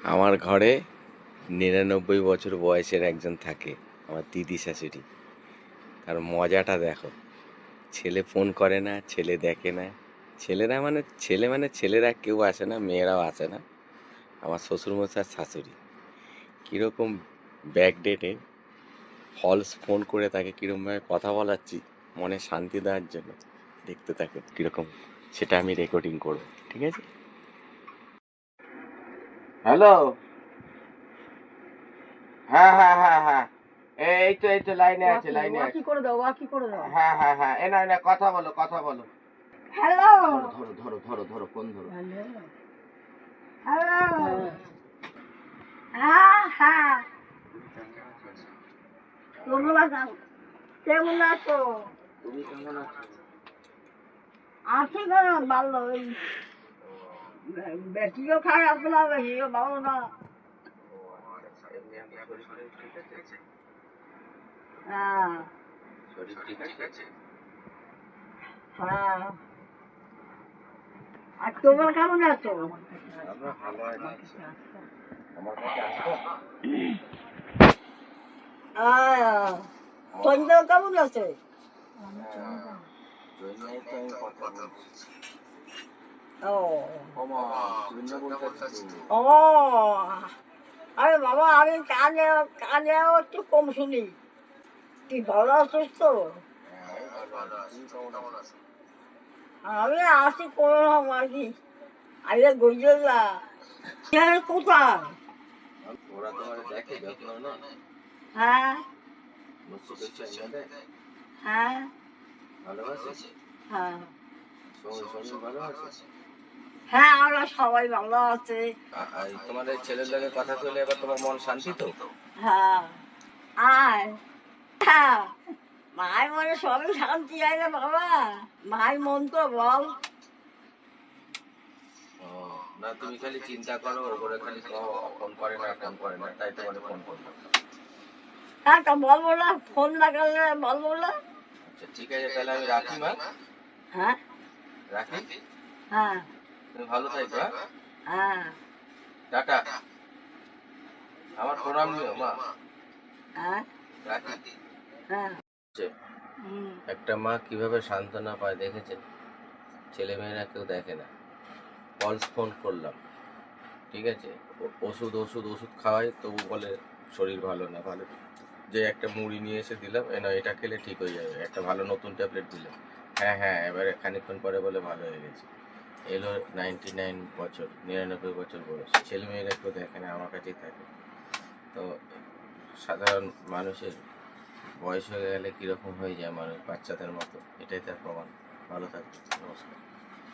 আমার ঘরে 99 বছর বয়সের একজন থাকে, আমার দিদি শাশুড়ি। তার মজাটা দেখো, ছেলে ফোন করে না, ছেলে দেখে না, ছেলেরা কেউ আসে না, মেয়েরাও আসে না। আমার শ্বশুরমশাই শাশুড়ি কীরকম ব্যাকডেটে ফলস ফোন করে তাকে কীরকমভাবে কথা বলাচ্ছি মনে শান্তি দেওয়ার জন্য। দেখতে থাকুন কীরকম, সেটা আমি রেকর্ডিং করবো, ঠিক আছে? হ্যালো, হ্যাঁ হ্যাঁ হ্যাঁ হ্যাঁ, এই তো লাইনে আছে, লাইনে আছে। হ্যাঁ হ্যাঁ হ্যাঁ, এনা কথা বলো। হ্যালো ধরো ফোন ধরো। হ্যালো হ্যাঁ হ্যাঁ কেমন আছো? তুমি কেমন আছো? আছি কেন ভালো, ওই বেশিও খারাপ না বেশিও ভালো না। হ্যাঁ শরীর ঠিক আছে? হ্যাঁ, আর তোমরা কেমন আছো? আমরা ভালো আছি। আমার কাছে আসো। সঞ্জয় কেমন আছে? জন্যই তো আমি কথা বলছি। ও ওমা, জন্য বলতেছি। ও, আরে বাবা আমি কানে একটু কম শুনি। তুই ভালো আছিস তো? হ্যাঁ, ভালো আছি। তুমি কেমন আছো? আমি আছি কোনো রকম আর কি। আরে গজলা কোথায়? ওরা তোমার দেখে যত্ন না, হ্যাঁ বস্তু কিছু এনে দেয়, হ্যাঁ ভালোবাসে। হ্যাঁ শরীর ভালো আছে? হ্যাঁ, আমরা সবাই ভালো আছে। তোমার এই ছেলের লগে কথা কইলে এবার তোমার মন শান্তি তো? হ্যাঁ আয়, হ্যাঁ মায়ের মনে সবই শান্তি হয় না বাবা, মায়ের মন তো বল। না, তুমি খালি চিন্তা করো, ওরে খালি ফোন করে না, তাই তোমার ফোন করলাম। হ্যাঁ তা বলবো না, ফোন লাগালে বলবো না। আচ্ছা ঠিক আছে, তাহলে আমি রাখি মা। হ্যাঁ রাখি, হ্যাঁ তুমি ভালো থাকো। হ্যাঁ টাটা, আমার প্রণাম নিও মা। হ্যাঁ রাখি। হ্যাঁ একটা মা কিভাবে সান্ত্বনা পায় দেখেছেন? ছেলে মেয়েরা কেউ দেখে না, ফলস ফোন করলাম, ঠিক আছে, ওষুধ খাওয়াই, তবু বলে শরীর ভালো না। যে একটা মুড়ি নিয়ে এসে দিলাম, এটা খেলে ঠিক হয়ে যাবে, একটা ভালো নতুন ট্যাবলেট দিলাম, হ্যাঁ এবারে খানিকক্ষণ পরে বলে ভালো হয়ে গেছে। এলো 99 বছর বয়স, ছেলে মেয়েরা কেউ দেখে না, আমার কাছেই থাকে। তো সাধারণ মানুষের বয়স হয়ে গেলে কীরকম হয়ে যায় মানুষ, বাচ্চাদের মতো, এটাই তার প্রমাণ। ভালো থাকবে, নমস্কার।